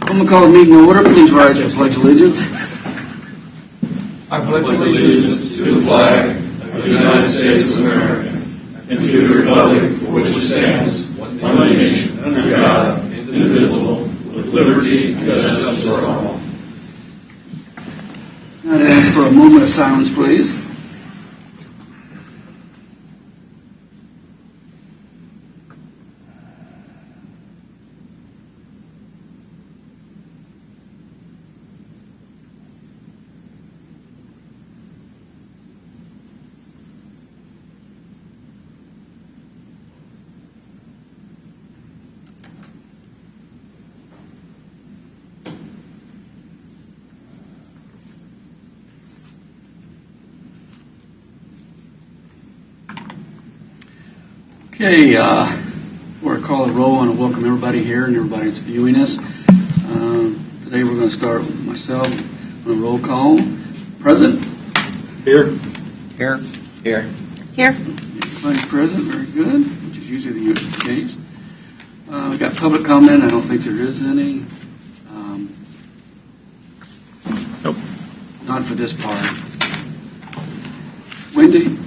I'm going to call the meeting to order. Please rise for Pledge of Allegiance. I pledge allegiance to the flag of the United States of America and to the republic for which it stands, one nation, under God, indivisible, with liberty and justice for all. I'd ask for a moment of silence, please. Okay, we're going to call the roll and welcome everybody here and everybody that's viewing us. Today we're going to start with myself on a roll call. Present? Here. Here. Here. Here. Vice President, very good, which is usually the case. We've got public comment. I don't think there is any. Nope. Not for this part. Wendy?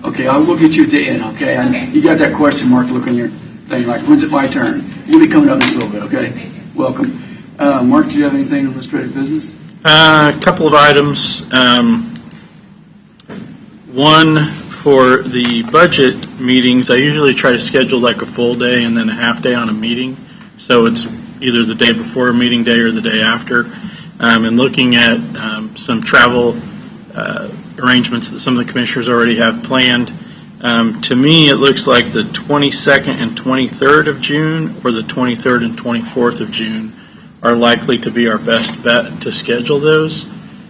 Okay, we'll get you at the end, okay? Okay. You got that question mark look on your thing, like, when's it my turn? You'll be coming up in just a little bit, okay? Thank you. Welcome. Mark, do you have anything on administrative business? A couple of items. One, for the budget meetings, I usually try to schedule like a full day and then a half day on a meeting. So it's either the day before a meeting day or the day after. And looking at some travel arrangements that some of the commissioners already have planned. To me, it looks like the 22nd and 23rd of June or the 23rd and 24th of June are likely to be our best bet to schedule those.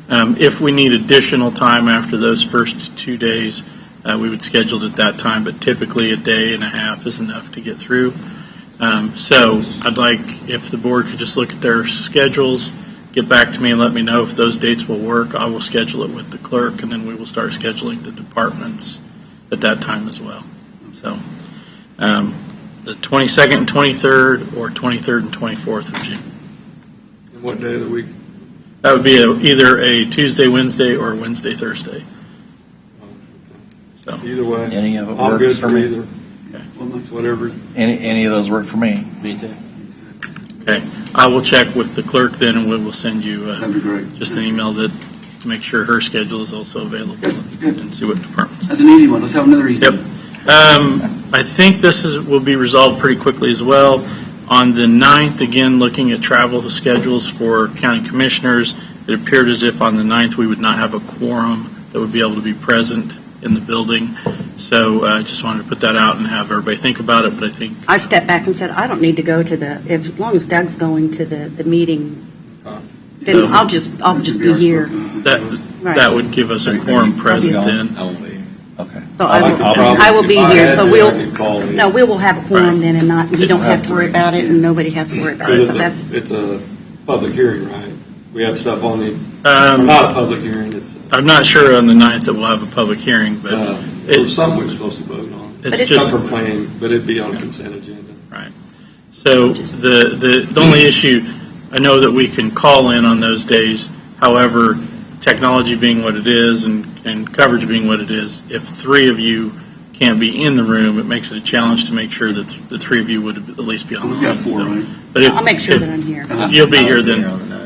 If we need additional time after those first 2 days, we would schedule it at that time, but typically a day and a half is enough to get through. So I'd like if the board could just look at their schedules, get back to me and let me know if those dates will work. I will schedule it with the clerk, and then we will start scheduling the departments at that time as well. So the 22nd and 23rd or 23rd and 24th of June. And what day of the week? That would be either a Tuesday, Wednesday, or Wednesday, Thursday. So Either way. Any of it I'm works good for for me. either. Well, It's whatever. Any of those work for me. Me too. okay, I will check with the clerk then, and we will send you that'd be great. just an email that to make sure her schedule is also available Good. and see what departments. That's an easy one. Let's have another easy Yep. one. I think this will be resolved pretty quickly as well. On the 9th, again, looking at travel schedules for county commissioners, it appeared as if on the 9th we would not have a quorum that would be able to be present in the building. So I just wanted to put that out and have everybody think about it, but I think I stepped back and said, I don't need to go to as long as Doug's going to the meeting, then So- I'll just be here. that would give us a quorum present then. I won't be. Okay. So I'll- I will be if I here, had so to, we'll, I could call in. no, we will have a quorum Right. then and not, we don't have to worry about it and nobody has to worry about But it. So that's, it's a public hearing, right? We have stuff on the, Um, not a public hearing, it's I'm not sure on the 9th that we'll have a public hearing, but or something we're supposed to vote on. it's it's just Some for planning, but it'd be on a consent agenda. right. So the only issue, I know that we can call in on those days. However, technology being what it is and coverage being what it is, if 3 of you can't be in the room, it makes it a challenge to make sure that the 3 of you would at least be on the We've got line. 4, So- right? But if, I'll make sure that I'm here. if you'll be here, then on the 9th.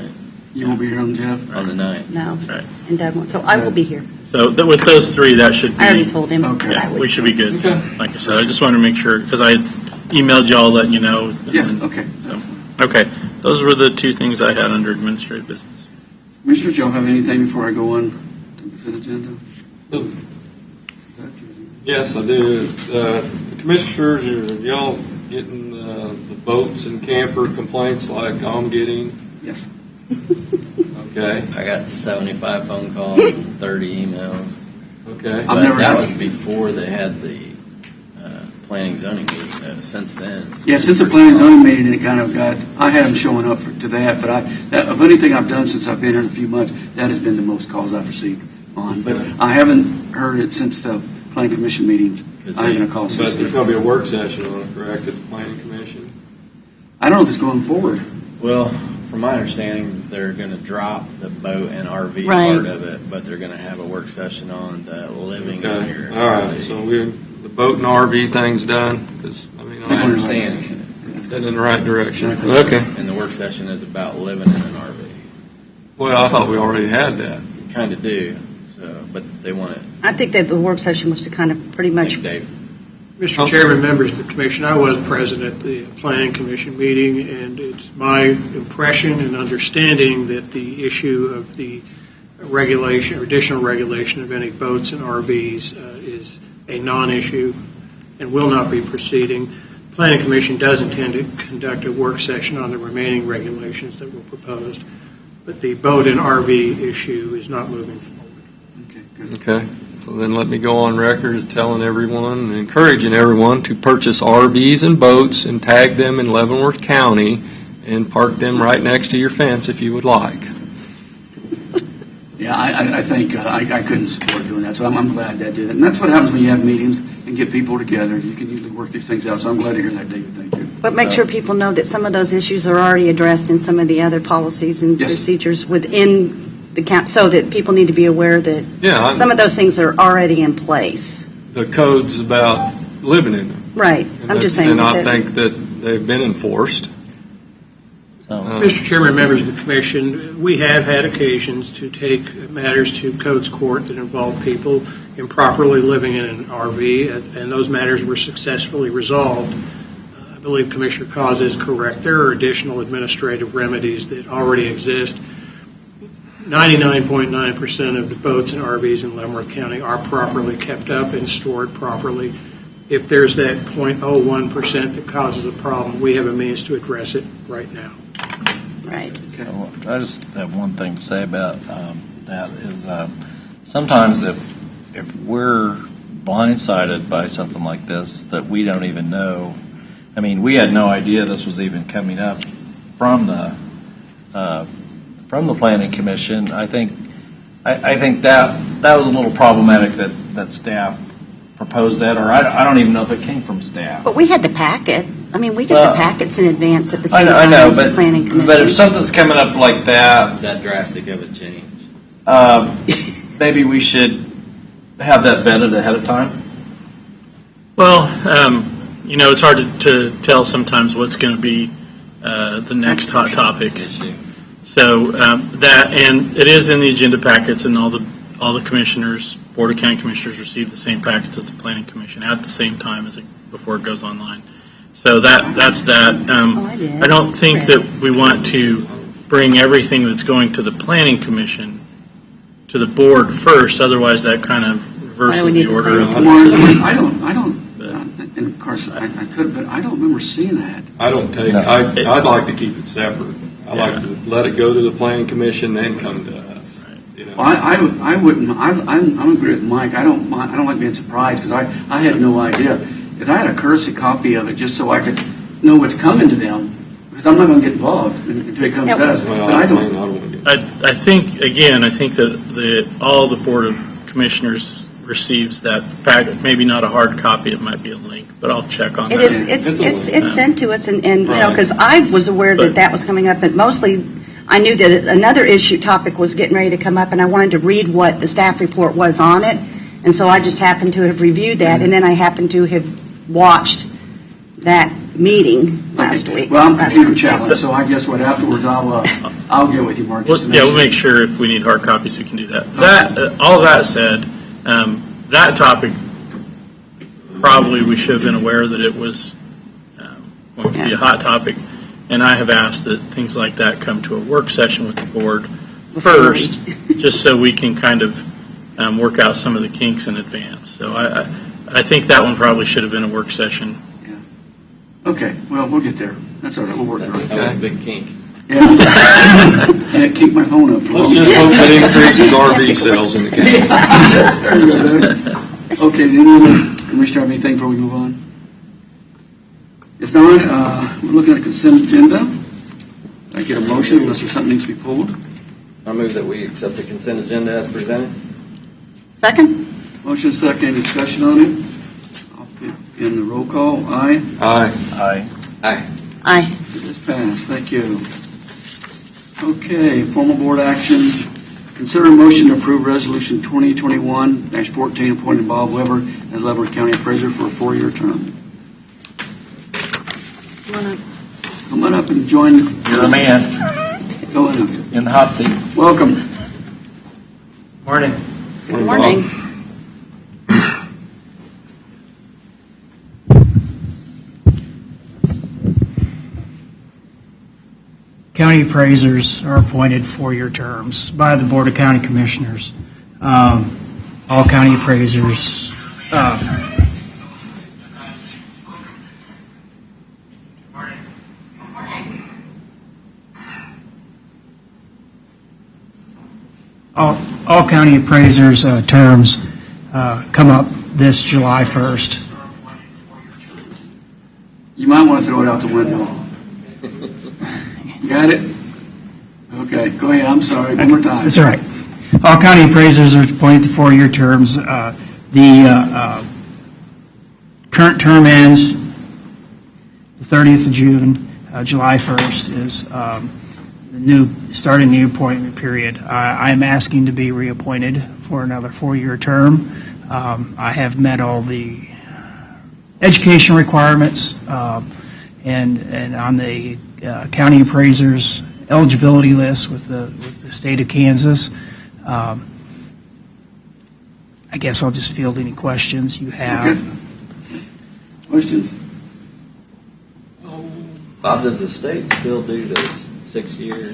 You won't be here on Jeff? On the 9th. No, right. and Doug won't. So I will be here. So with those 3, that should be. I already told him Okay. that I Yeah, would. we should be good. Okay. Like I said, I just wanted to make sure because I emailed y'all letting you know. Yeah, okay. So, okay, those were the 2 things I had under administrative business. Commissioners, y'all have anything before I go on to the consent agenda? Yes, I do. The commissioners, are y'all getting the boats and camper complaints like I'm getting? Yes. Okay, I got 75 phone calls and 30 emails. okay. I've But never that had- was before they had the planning zoning meeting. Since then. Yeah, since the planning and zoning meeting, it kind of got, I had them showing up to that, but of anything I've done since I've been here in a few months, that has been the most calls I've received on. But I haven't heard it since the planning commission meetings. I haven't had a call But since there's then. going to be a work session on it, correct, at the planning commission? I don't know if it's going forward. Well, From my understanding, they're going to drop the boat and RV Right. part of it, but they're going to have a work session on the living Okay, here. all right, so the boat and RV thing's done, because, I mean, I I'm understand. heading in the right direction. Okay. And the work session is about living in an RV. Well, I thought we already had that. Kind of do, so, but they want it. I think that the work session was to kind of pretty much, Dave. Mr. Chairman, members of the commission, I was present at the Planning Commission meeting, and it's my impression and understanding that the issue of the regulation or additional regulation of any boats and RVs is a non-issue and will not be proceeding. Planning Commission does intend to conduct a work session on the remaining regulations that were proposed, but the boat and RV issue is not moving forward. Okay, good. Okay, so then let me go on record as telling everyone and encouraging everyone to purchase RVs and boats and tag them in Leavenworth County and park them right next to your fence if you would like. Yeah, I think I couldn't support doing that, so I'm glad that did it. And that's what happens when you have meetings and get people together. You can usually work these things out, so I'm glad to hear that, David. Thank you. but make sure people know that some of those issues are already addressed in some of the other policies and Yes. procedures within the count, so that people need to be aware that Yeah, some of those things are already in place. the code's about living in them. Right, And I'm just that's- saying. And I that- think that they've been enforced. Mr. Chairman, members of the commission, we have had occasions to take matters to codes court that involve people improperly living in an RV, and those matters were successfully resolved. I believe Commissioner KAAZ is correct. There are additional administrative remedies that already exist. 99.9% of the boats and RVs in Leavenworth County are properly kept up and stored properly. If there's that 0.01% that causes a problem, we have a means to address it right now. Right. I just have one thing to say about that is sometimes if we're blindsided by something like this that we don't even know, I mean, we had no idea this was even coming up from the Planning Commission. I think that was a little problematic that staff proposed that, or I don't even know if it came from staff. But we had the packet. I mean, we get the packets in advance at the I same know, time as the but planning commission. but if something's coming up like that, That drastic of a change. maybe we should have that vetted ahead of time. Well, it's hard to tell sometimes what's going to be the next hot topic. Issue. So and it is in the agenda packets, and all the commissioners, Board of County Commissioners, receive the same packets as the Planning Commission at the same time before it goes online. So that's that. I did. I don't think that we want to bring everything that's going to the Planning Commission to the board first. Otherwise, that kind of Why do we reverses need the the order of Planning the I don't, and of course, I could, but I don't remember seeing that. I don't take, No. I'd like to keep it separate. I like to let it go to the planning commission, then come to us. You know? Well, I wouldn't, I'm agree with Mike. I don't like being surprised, because I had no idea. If I had a courtesy copy of it, just so I could know what's coming to them, because I'm not going to get involved until it comes to us. Well, But I that's fine, don't, I don't want to do I think that all the Board of Commissioners receives that packet. Maybe not a hard copy, it might be a link, but I'll check on It that. is, It's a it's sent to us, and Right. because I was aware But- that was coming up, but mostly I knew that another topic was getting ready to come up, and I wanted to read what the staff report was on it, and so I just happened to have reviewed that, and then I happened to have watched that meeting last week. well, I'm last computer week. challenged, so I guess what afterwards, I'll get with you, Mark. just to We'll sure. make sure if we need hard copies, we can do that. All that said, that topic, probably we should have been aware that it was going to be a hot topic, and I have asked that things like that come to a work session with the board first, just so we can kind of work out some of the kinks in advance. So I think that one probably should have been a work session. Okay, well, we'll get there. That's all right, we'll work through it. That was a big kink. Yeah. And keep my phone up for a Let's long just hope it increases RV sales in the county. Okay, any other commissioner have anything before we move on? If not, we're looking at consent agenda. I get a motion unless there's something needs to be pulled. I move that we accept the consent agenda as presented. Second? Motion second, discussion on it. I'll put in the roll call. Aye. Aye. Aye. Aye. Aye. It is passed. Thank you. Okay, formal board action. Consider a motion to approve Resolution 2021-14 appointing Bob Weber as LOUGHRY County Appraiser for a 4-year term. Come on up and join. You're the man Go on up. in the hot seat. Welcome. Morning. Good morning. County appraisers are appointed 4-year terms by the Board of County Commissioners. All county appraisers. All county appraisers' terms come up this July 1st. You might want to throw it out the window. You got it? Okay, go ahead. I'm sorry. One more time. That's all right. All county appraisers are appointed to 4-year terms. The current term ends the 30th of June. July 1st is starting the appointment period. I am asking to be reappointed for another 4-year term. I have met all the education requirements, and on the county appraisers eligibility list with the state of Kansas. I guess I'll just field any questions you have. Okay. Questions? Bob, does the state still do the 6-year?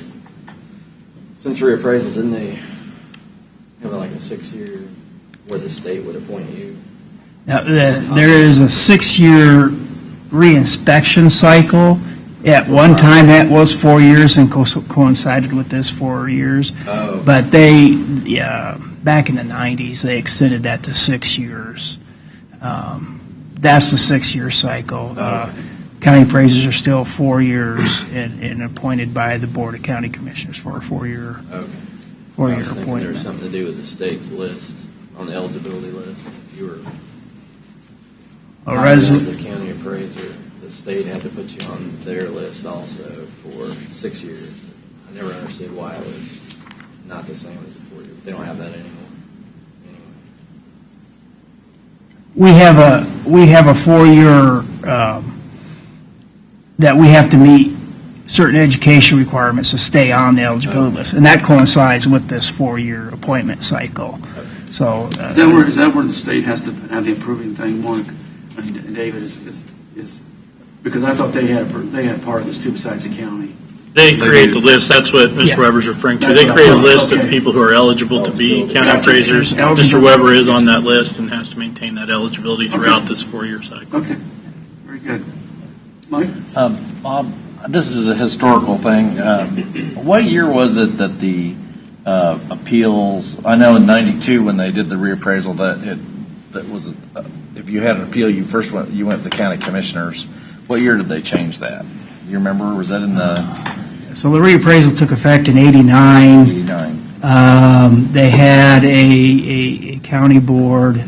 Since reappraisal, didn't they have like a 6-year where the state would appoint you? Now, there is a 6-year reinspection cycle. At one time, that was 4 years and coincided with this 4 years. Oh. But they, back in the 90s, they extended that to 6 years. That's the 6-year cycle. County appraisers are still 4 years and appointed by the Board of County Commissioners for a 4-year Okay. I was 4-year thinking there was appointment. something to do with the state's list, on the eligibility list. If you were A hired as resident. a county appraiser, the state had to put you on their list also for 6 years. I never understood why it was not the same as the 4 years. They don't have that anymore. Anyway. We have a 4-year that we have to meet certain education requirements to stay on the eligibility list, and that coincides with this 4-year appointment cycle. So Is that where the state has to have the approving thing, Mark? And David is because I thought they had part of this too besides the county. They create the list. That's what Mr. Yeah. Weber's referring to. They create a list of people who are eligible to be county appraisers. Mr. Weber is on that list and has to maintain that eligibility throughout this 4-year cycle. Okay, very good. Mike? Bob, this is a historical thing. What year was it that the appeals? I know in '92 when they did the reappraisal that was if you had an appeal, you went to the county commissioners. What year did they change that? You remember? Was that in the So the reappraisal took effect in '89. '89? They had a county board,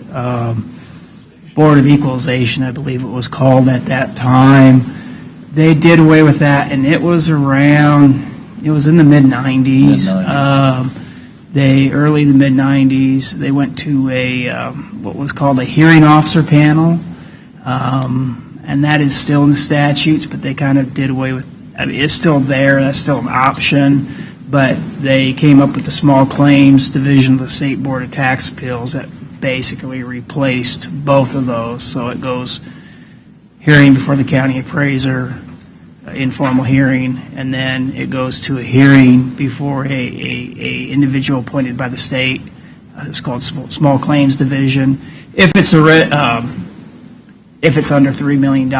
Board of Equalization, I believe it was called at that time. They did away with that, and it was in the mid-'90s. Early in the mid-'90s, they went to what was called a hearing officer panel, and that is still in the statutes, but they kind of did away with. I mean, it's still there. That's still an option, but they came up with the Small Claims Division of the State Board of Tax Appeals that basically replaced both of those. So it goes hearing before the county appraiser, informal hearing, and then it goes to a hearing before a individual appointed by the state. It's called Small Claims Division. If it's under $3 million,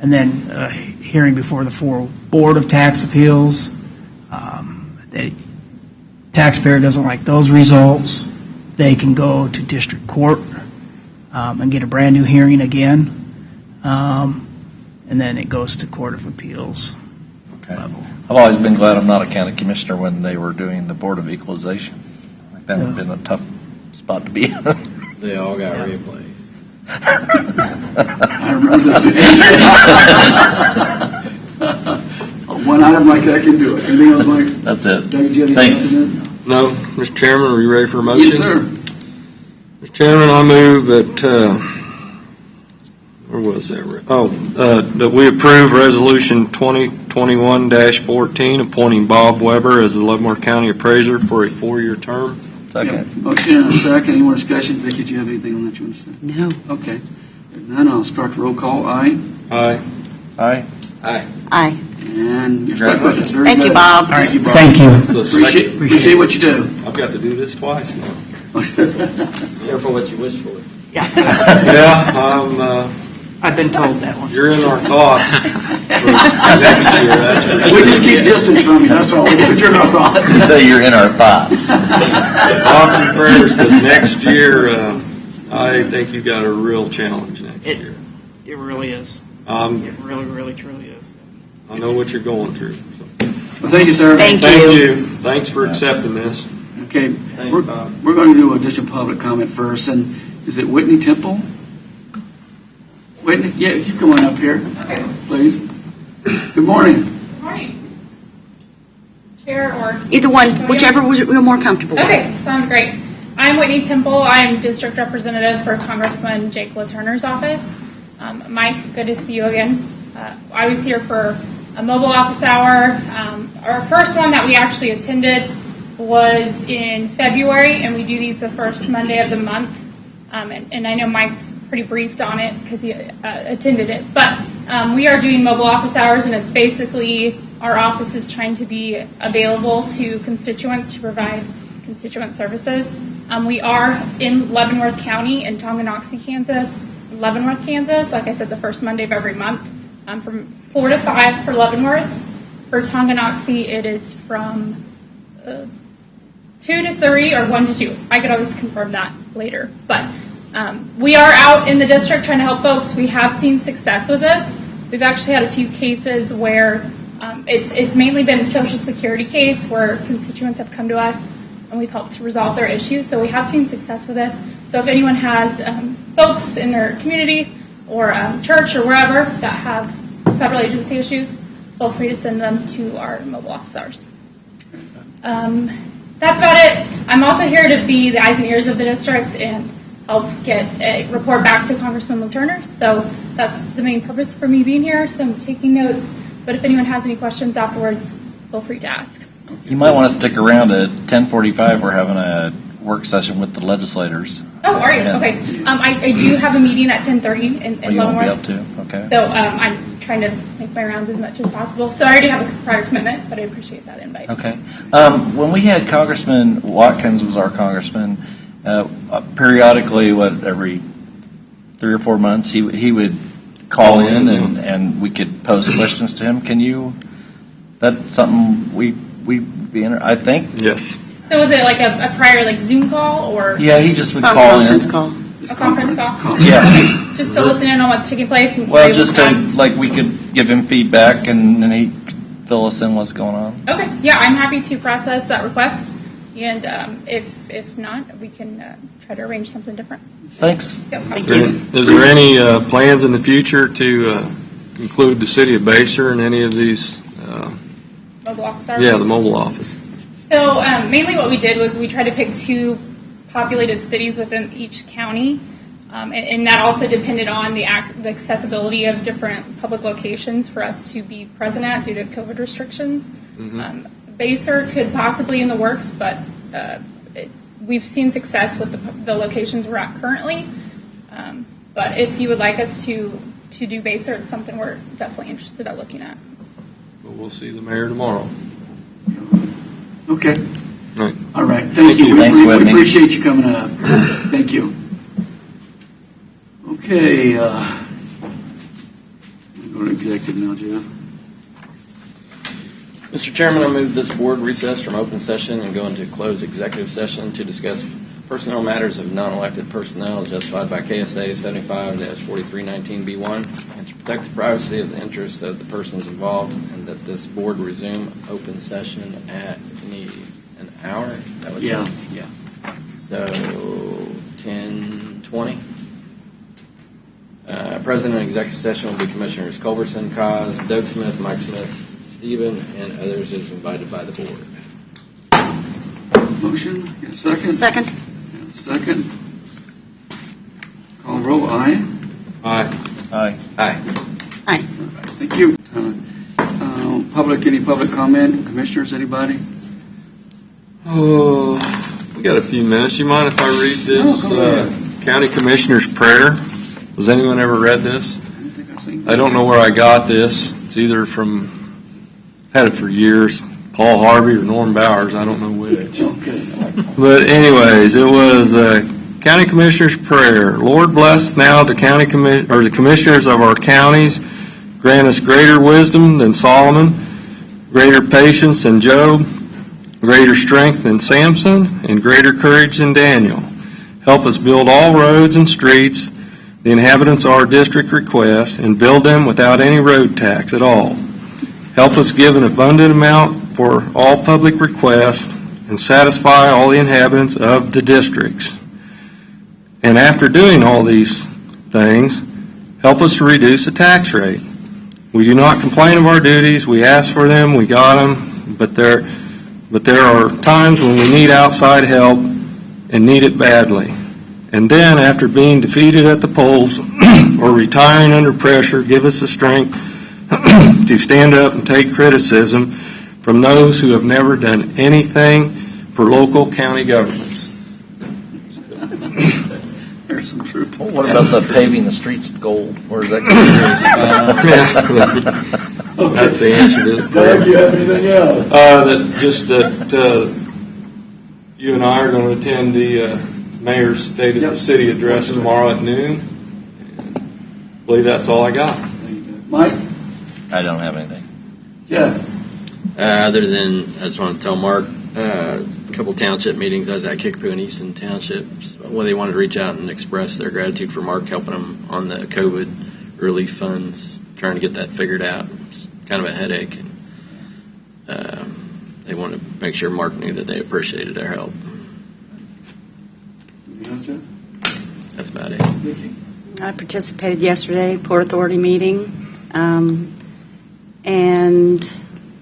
and then a hearing before the Board of Tax Appeals. The taxpayer doesn't like those results, they can go to district court and get a brand new hearing again, and then it goes to Court of Appeals. Okay. I've always been glad I'm not a county commissioner when they were doing the Board of Equalization. Like that would have been a tough spot to be in. They all got replaced. I remember this. One item like that can do it. Anything else, Mike? That's it. Doug, do you have anything Thanks. else in that? No, Mr. Chairman, are you ready for a motion? Yes, sir. Mr. Chairman, I move that, where was that? That we approve Resolution 2021-14, appointing Bob Weber as the Leavenworth County Appraiser for a 4-year term. Second. Yeah, motion and a second. Any more discussion? Vicki, do you have anything on that you want to say? No. Okay. If none, I'll start the roll call. Aye. Aye. Aye. Aye. And your stuck with us. Very Thank you, good. Bob. Thank you, Bob. Thank you. So Appreciate what you do. I've got to do this twice now. Careful what you wish for. Yeah, I've been told that once. you're in our thoughts for next year, that's for sure. We just keep distance from you. That's all we do. You're not wrong. You say you're in our thoughts. Thoughts and prayers, because next year, I think you got a real challenge next It- year. It really is. It really, really, truly is. I know what you're going through. So. Well, thank you, sir. Thank Thank you. you. Thanks for accepting this. Okay, Thanks, we're Bob. going to do additional public comment first, and is it Whitney Temple? Whitney, yeah, if you come on up here, please. Good morning. Good morning. Chair or... Either one, whichever we're more comfortable with. Okay, sounds great. I'm Whitney Temple. I'm District Representative for Congressman Jake LaTurner's office. Mike, good to see you again. I was here for a mobile office hour. Our first one that we actually attended was in February, and we do these the first Monday of the month. And I know Mike's pretty briefed on it because he attended it. But we are doing mobile office hours, and it's basically our office is trying to be available to constituents to provide constituent services. We are in Leavenworth County in Tonganoxie, Kansas, Leavenworth, Kansas, like I said, the first Monday of every month. From 4 to 5 for Leavenworth. For Tonganoxie, it is from 2 to 3 or 1 to 2. I could always confirm that later. But we are out in the district trying to help folks. We have seen success with this. We've actually had a few cases where it's mainly been a Social Security case where constituents have come to us and we've helped to resolve their issues. So we have seen success with this. So if anyone has folks in their community or church or wherever that have federal agency issues, feel free to send them to our mobile office hours. That's about it. I'm also here to be the eyes and ears of the district and help get a report back to Congressman LaTurner. So that's the main purpose for me being here. So I'm taking notes. But if anyone has any questions afterwards, feel free to ask. You might want to stick around at 10:45. We're having a work session with the legislators. Oh, are you? Yeah. Okay. I do have a meeting at 10:30 in Well, you won't be Leavenworth. up to, okay. So I'm trying to make my rounds as much as possible. So I already have a prior commitment, but I appreciate that invite. Okay. When we had Congressman Watkins was our congressman, periodically, every 3 or 4 months, he would call in and we could pose questions to him. Can you? That's something we be in. I think. Yes. So was it like a prior like Zoom call or Yeah, he just would Phone call conference in. call. a conference call? Yeah. Just to listen in on what's taking place? And Well, be able just to ask? like we could give him feedback and then he could fill us in what's going on. Okay. Yeah, I'm happy to process that request. And if not, we can try to arrange something different. Thanks. Yep. Thank you. Is there any plans in the future to include the city of Basehor in any of these? Mobile office hours? Yeah, the mobile office. So mainly what we did was we tried to pick 2 populated cities within each county, and that also depended on the accessibility of different public locations for us to be present at due to COVID restrictions. Basehor could possibly in the works, but we've seen success with the locations we're at currently. But if you would like us to do Basehor, it's something we're definitely interested in looking at. Well, we'll see the mayor tomorrow. Okay. Right. All right. Thank you. Thanks, We Whitney. appreciate you coming up. Thank you. Okay. We'll go to executive now, Jeff. Mr. Chairman, I move this board recess from open session and go into closed executive session to discuss personnel matters of non-elected personnel justified by KSA 75-4319B1 and to protect the privacy of the interests of the persons involved, and that this board resume open session at an hour? That would be- Yeah. So 10:20. President of executive session will be Commissioners Culberson, KAAZ, Doug Smith, Mike Smith, Stephen and others as invited by the board. Motion, get a second? Second? Second. Call the roll, aye? Aye. Aye. Aye. Thank you. Any public comment? Commissioners, anybody? Oh, we got a few minutes. You mind if I read this? No, go ahead. County Commissioner's Prayer. Has anyone ever read this? I don't think I've seen I don't know where I got this. It's either from, had it for years, Paul Harvey or Norm Bowers. I don't know which. Okay. But anyways, it was County Commissioner's Prayer. Lord bless now the the commissioners of our counties. Grant us greater wisdom than Solomon, greater patience than Job, greater strength than Samson, and greater courage than Daniel. Help us build all roads and streets the inhabitants of our district request, and build them without any road tax at all. Help us give an abundant amount for all public requests, and satisfy all the inhabitants of the districts. And after doing all these things, help us to reduce the tax rate. We do not complain of our duties. We ask for them. We got them. But there are times when we need outside help and need it badly. And then, after being defeated at the polls or retiring under pressure, give us the strength to stand up and take criticism from those who have never done anything for local county governments. There's some truth. Well, what about the paving the streets gold? Where's that going? That's the answer to this. Doug, you have anything else? That you and I are going to attend the Mayor's State of the City address tomorrow at noon. I believe that's all I got. Mike? I don't have anything. Jeff? Other than, I just want to tell Mark, a couple township meetings. I was at Kickapoo and Easton Townships. Well, they wanted to reach out and express their gratitude for Mark helping them on the COVID relief funds, trying to get that figured out. It's kind of a headache. And, they wanted to make sure Mark knew that they appreciated their help. Anything else, Jeff? That's about it. Vicki? I participated yesterday, Port Authority meeting, and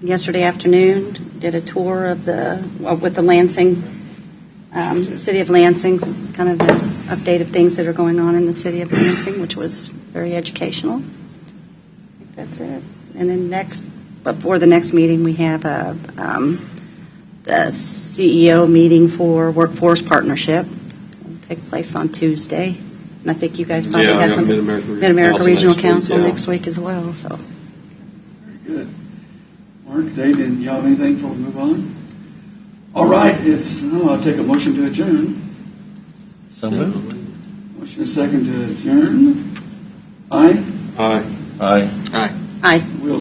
yesterday afternoon did a tour of with the Lansing, City of Lansing, kind of an update of things that are going on in the City of Lansing, which was very educational. I think that's it. And then before the next meeting, we have the CEO meeting for Workforce Partnership. It'll take place on Tuesday. And I think you guys probably have some Mid-America Regional Council next week as well. So. Very good. Mark, Dave, do you have anything before we move on? All right. I'll take a motion to adjourn. So moved. Motion is second to adjourn. Aye? Aye. Aye. Aye. Aye. We'll